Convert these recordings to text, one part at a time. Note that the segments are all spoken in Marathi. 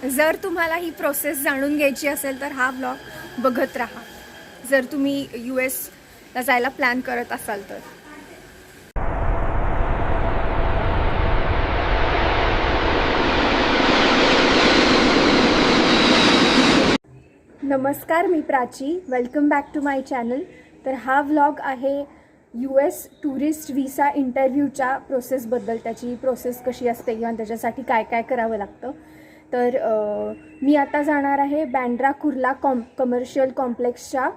जर तुम्हाला ही प्रोसेस जाणून घ्यायची असेल तर हा ब्लॉग बघत राहा, जर तुम्ही US ला जायला प्लॅन करत असाल तर. नमस्कार, मी Prachi. Welcome back to my channel. तर हा व्लॉग आहे US टुरिस्ट व्हिसा इंटरव्ह्यूच्या प्रोसेसबद्दल, त्याची प्रोसेस कशी असते किंवा त्याच्यासाठी काय काय करावं लागतं. तर मी आता जाणार आहे बँड्रा कुर्ला कमर्शियल कॉम्प्लेक्सच्या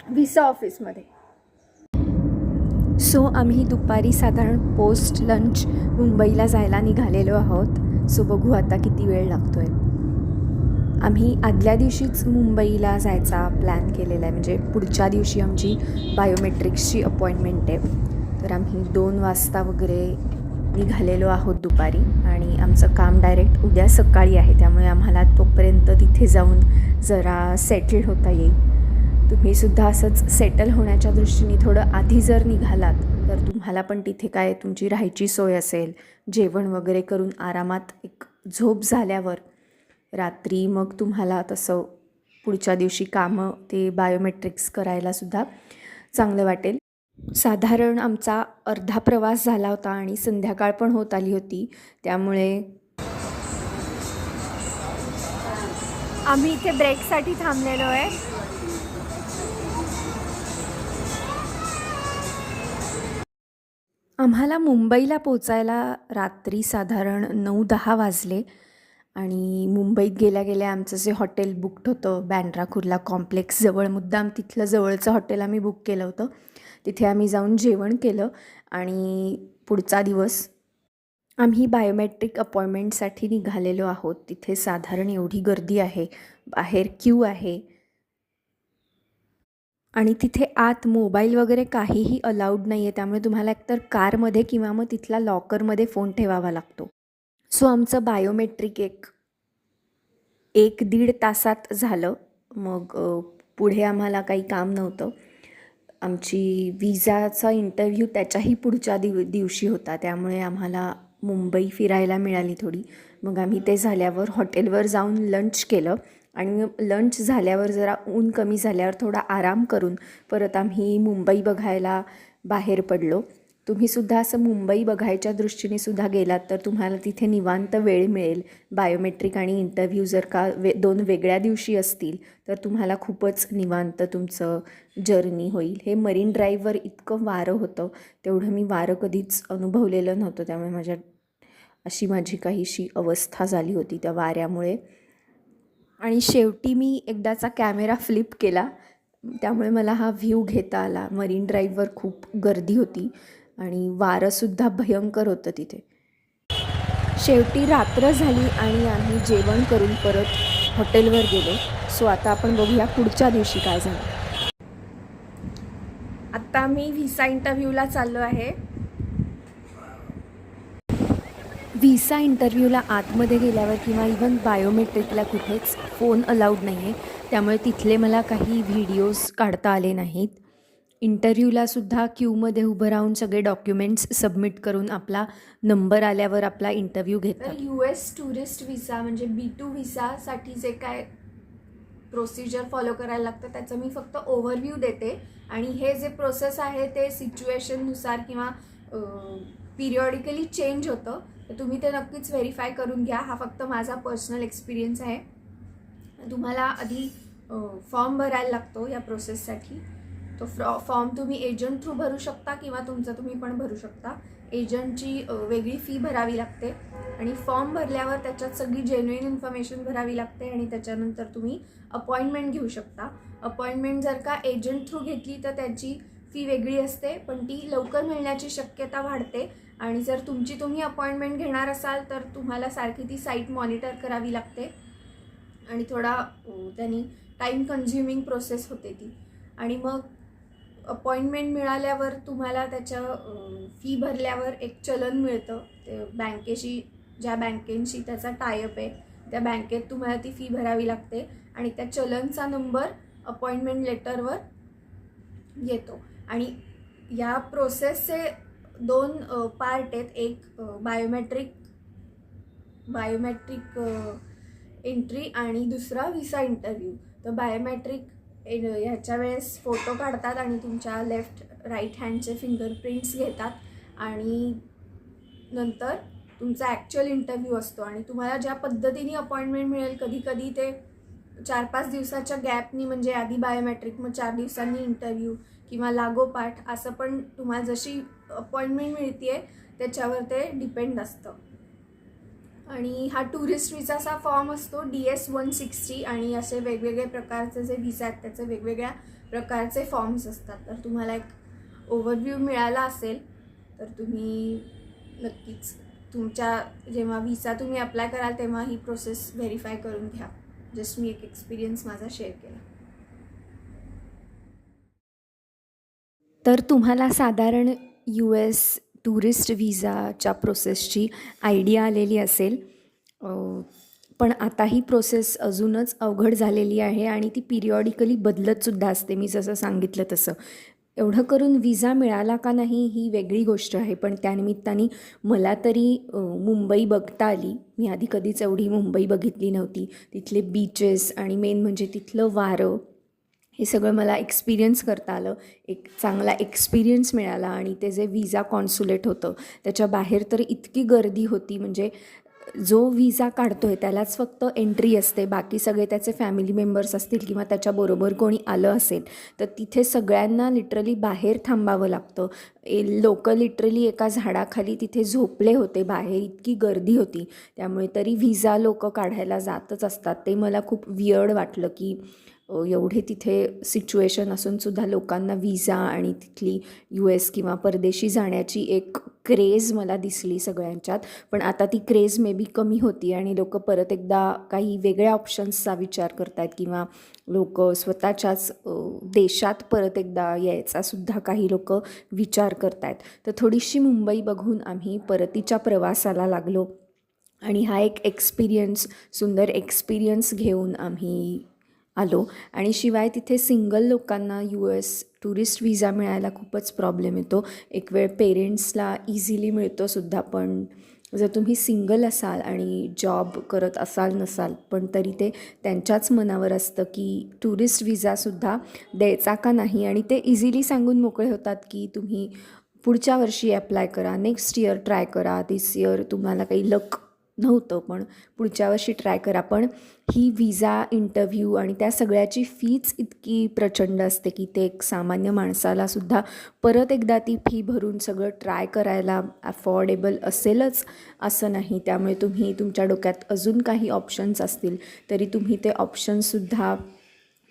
व्हिसा ऑफिसमध्ये. सो आम्ही दुपारी साधारण पोस्ट लंच मुंबईला जायला निघालेलो आहोत. सो बघू आता किती वेळ लागतो आहे. आम्ही आदल्या दिवशीच मुंबईला जायचा प्लॅन केलेला आहे, म्हणजे पुढच्या दिवशी आमची बायोमेट्रिक्सची अपॉइंटमेंट आहे. तर आम्ही 2 वाजता वगैरे निघालेलो आहोत दुपारी, आणि आमचं काम डायरेक्ट उद्या सकाळी आहे, त्यामुळे आम्हाला तोपर्यंत तिथे जाऊन जरा सेटल होता येईल. तुम्हीसुद्धा असंच सेटल होण्याच्या दृष्टीने थोडं आधी जर निघालात तर तुम्हाला पण तिथे काय तुमची राहायची सोय असेल, जेवण वगैरे करून आरामात एक झोप झाल्यावर रात्री मग तुम्हाला तसं पुढच्या दिवशी कामं ते बायोमेट्रिक्स करायलासुद्धा चांगलं वाटेल. साधारण आमचा अर्धा प्रवास झाला होता आणि संध्याकाळ पण होत आली होती, त्यामुळे आम्ही इथे ब्रेकसाठी थांबलेलो आहे. आम्हाला मुंबईला पोचायला रात्री साधारण 9-10 वाजले, आणि मुंबईत गेल्या गेल्या आमचं जे हॉटेल बुकड होतं बँड्रा कुर्ला कॉम्प्लेक्सजवळ, मुद्दाम तिथलं जवळचं हॉटेल आम्ही बुक केलं होतं. तिथे आम्ही जाऊन जेवण केलं, आणि पुढचा दिवस आम्ही बायोमेट्रिक अपॉइंटमेंटसाठी निघालेलो आहोत. तिथे साधारण एवढी गर्दी आहे, बाहेर क्यू आहे, आणि तिथे आत मोबाईल वगैरे काहीही अलाउड नाही आहे. त्यामुळे तुम्हाला एकतर कारमध्ये किंवा मग तिथला लॉकरमध्ये फोन ठेवावा लागतो. सो आमचं बायोमेट्रिक एक दीड तासात झालं. मग पुढे आम्हाला काही काम नव्हतं. आमची विजाचा इंटरव्ह्यू त्याच्याही पुढच्या दिवशी होता, त्यामुळे आम्हाला मुंबई फिरायला मिळाली थोडी. मग आम्ही ते झाल्यावर हॉटेलवर जाऊन लंच केलं, आणि लंच झाल्यावर जरा ऊन कमी झाल्यावर थोडा आराम करून परत आम्ही मुंबई बघायला बाहेर पडलो. तुम्हीसुद्धा असं मुंबई बघायच्या दृष्टीने सुद्धा गेलात तर तुम्हाला तिथे निवांत वेळ मिळेल. बायोमेट्रिक आणि इंटरव्ह्यू जर का 2 वेगळ्या दिवशी असतील तर तुम्हाला खूपच निवांत तुमचं जर्नी होईल. हे मरीन ड्राईव्हवर इतकं वारं होतं, तेवढं मी वारं कधीच अनुभवलेलं नव्हतं, त्यामुळे माझी काहीशी अवस्था झाली होती त्या वाऱ्यामुळे. आणि शेवटी मी एकदाचा कॅमेरा फ्लिप केला, त्यामुळे मला हा व्ह्यू घेता आला. मरीन ड्राईव्हवर खूप गर्दी होती आणि वारंसुद्धा भयंकर होतं तिथे. शेवटी रात्र झाली आणि आम्ही जेवण करून परत हॉटेलवर गेलो. सो आता आपण बघूया पुढच्या दिवशी काय झालं. आता मी व्हिसा इंटरव्ह्यूला चाललो आहे. व्हिसा इंटरव्ह्यूला आतमध्ये गेल्यावर किंवा इव्हन बायोमेट्रिकला कुठेच फोन अलाउड नाही आहे, त्यामुळे तिथले मला काही व्हिडिओज काढता आले नाहीत. इंटरव्ह्यूलासुद्धा क्यूमध्ये उभं राहून सगळे डॉक्युमेंट्स सबमिट करून आपला नंबर आल्यावर आपला इंटरव्ह्यू घेतात. US टुरिस्ट व्हिसा म्हणजे B2 व्हिसासाठी जे काय प्रोसिजर फॉलो करायला लागतं त्याचं मी फक्त ओव्हरव्ह्यू देते, आणि हे जे प्रोसेस आहे ते सिच्युएशननुसार किंवा पिरियॉडिकली चेंज होतं, तर तुम्ही ते नक्कीच व्हेरीफाय करून घ्या. हा फक्त माझा पर्सनल एक्सपिरियन्स आहे. तुम्हाला आधी फॉर्म भरायला लागतो या प्रोसेससाठी. तो फॉर्म तुम्ही एजंट थ्रू भरू शकता किंवा तुमचं तुम्ही पण भरू शकता. एजंटची वेगळी फी भरावी लागते, आणि फॉर्म भरल्यावर त्याच्यात सगळी जेन्युइन इन्फॉर्मेशन भरावी लागते, आणि त्याच्यानंतर तुम्ही अपॉइंटमेंट घेऊ शकता. अपॉइंटमेंट जर का एजंट थ्रू घेतली तर त्याची फी वेगळी असते, पण ती लवकर मिळण्याची शक्यता वाढते. आणि जर तुम्ही अपॉइंटमेंट घेणार असाल तर तुम्हाला सारखी ती साईट मॉनिटर करावी लागते, आणि थोडा त्यांनी टाईम कन्झ्युमिंग प्रोसेस होते ती. आणि मग अपॉइंटमेंट मिळाल्यावर तुम्हाला त्याच्या फी भरल्यावर एक चलन मिळतं. ते बँकेशी, ज्या बँकेशी त्याचा टायअप आहे त्या बँकेत तुम्हाला ती फी भरावी लागते, आणि त्या चलनचा नंबर अपॉइंटमेंट लेटरवर येतो. आणि या प्रोसेसचे 2 पार्ट आहेत. एक बायोमेट्रिक एंट्री आणि दुसरा व्हिसा इंटरव्ह्यू. तर बायोमॅट्रिक ह्याच्या वेळेस फोटो काढतात आणि तुमच्या लेफ्ट राईट हँडचे फिंगरप्रिंट्स घेतात आणि नंतर तुमचा ॲक्च्युअल इंटरव्ह्यू असतो आणि तुम्हाला ज्या पद्धतीने अपॉइंटमेंट मिळेल, कधी कधी ते 4-5 दिवसाच्या गॅपनी, म्हणजे आधी बायोमॅट्रिक मग 4 दिवसांनी इंटरव्ह्यू किंवा लागोपाठ असं पण तुम्हाला जशी अपॉइंटमेंट मिळते आहे त्याच्यावर ते डिपेंड असतं. आणि हा टुरिस्ट विसाचा फॉर्म असतो DS-160 आणि असे वेगवेगळे प्रकारचे जे विसा आहेत त्याचे वेगवेगळ्या प्रकारचे फॉर्म्स असतात. तर तुम्हाला एक ओव्हरव्ह्यू मिळाला असेल तर तुम्ही नक्कीच तुमच्या जेव्हा विसा तुम्ही अप्लाय कराल तेव्हा ही प्रोसेस व्हेरीफाय करून घ्या. जस्ट मी एक एक्सपिरियन्स माझा शेअर केला. तर तुम्हाला साधारण US टुरिस्ट व्हिसाच्या प्रोसेसची आयडिया आलेली असेल. पण आता ही प्रोसेस अजूनच अवघड झालेली आहे आणि ती पिरियॉडिकली बदलतसुद्धा असते. मी जसं सांगितलं तसं एवढं करून विजा मिळाला का नाही ही वेगळी गोष्ट आहे. पण त्यानिमित्ताने मला तरी मुंबई बघता आली. मी आधी कधीच एवढी मुंबई बघितली नव्हती. तिथले बीचेस आणि मेन म्हणजे तिथलं वारं, हे सगळं मला एक्सपिरियन्स करता आलं. एक चांगला एक्सपिरियन्स मिळाला. आणि ते जे विजा कॉन्सुलेट होतं त्याच्या बाहेर तर इतकी गर्दी होती. म्हणजे जो विजा काढतो आहे त्यालाच फक्त एंट्री असते. बाकी सगळे त्याचे फॅमिली मेंबर्स असतील किंवा त्याच्याबरोबर कोणी आलं असेल तर तिथे सगळ्यांना लिटरली बाहेर थांबावं लागतं. लोक लिटरली एका झाडाखाली तिथे झोपले होते बाहेर, इतकी गर्दी होती. त्यामुळे तरी व्हिसा लोक काढायला जातच असतात. ते मला खूप वियर्ड वाटलं की एवढे तिथे सिच्युएशन असूनसुद्धा लोकांना विजा आणि तिथली US किंवा परदेशी जाण्याची एक क्रेज मला दिसली सगळ्यांच्यात. पण आता ती क्रेज मे बी कमी होती आणि लोक परत एकदा काही वेगळ्या ऑप्शन्सचा विचार करत आहेत किंवा लोक स्वतःच्याच देशात परत एकदा यायचासुद्धा काही लोक विचार करत आहेत. तर थोडीशी मुंबई बघून आम्ही परतीच्या प्रवासाला लागलो आणि हा एक एक्सपिरियन्स, सुंदर एक्सपिरियन्स घेऊन आम्ही आलो. आणि शिवाय तिथे सिंगल लोकांना US टुरिस्ट व्हिसा मिळायला खूपच प्रॉब्लेम येतो. एक वेळ पेरेंट्सला इझिली मिळतो सुद्धा, पण जर तुम्ही सिंगल असाल आणि जॉब करत असाल नसाल पण तरी ते त्यांच्याच मनावर असतं की टुरिस्ट व्हिसासुद्धा द्यायचा का नाही. आणि ते इझिली सांगून मोकळे होतात की तुम्ही पुढच्या वर्षी ॲप्लाय करा, नेक्स्ट इयर ट्राय करा, दिस इयर तुम्हाला काही लक नव्हतं पण पुढच्या वर्षी ट्राय करा. पण ही विजा इंटरव्ह्यू आणि त्या सगळ्याची फीच इतकी प्रचंड असते की ते एक सामान्य माणसालासुद्धा परत एकदा ती फी भरून सगळं ट्राय करायला अफोर्डेबल असेलच असं नाही. त्यामुळे तुम्ही तुमच्या डोक्यात अजून काही ऑप्शन्स असतील तरी तुम्ही ते ऑप्शन्ससुद्धा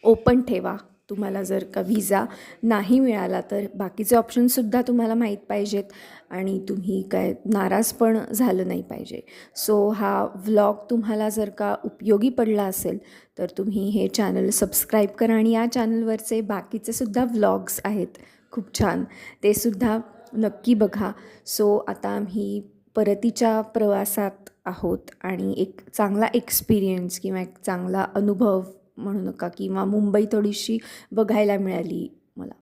ओपन ठेवा. तुम्हाला जर का व्हिसा नाही मिळाला तर बाकीचे ऑप्शनसुद्धा तुम्हाला माहीत पाहिजेत आणि तुम्ही काय नाराज पण झालं नाही पाहिजे. सो हा व्लॉग तुम्हाला जर का उपयोगी पडला असेल तर तुम्ही हे चॅनल सबस्क्राईब करा आणि या चॅनलवरचे बाकीचे सुद्धा व्लॉग्स आहेत खूप छान, ते सुद्धा नक्की बघा. सो आता आम्ही परतीच्या प्रवासात आहोत आणि एक चांगला एक्सपिरियन्स किंवा एक चांगला अनुभव म्हणू नका किंवा मुंबई थोडीशी बघायला मिळाली मला.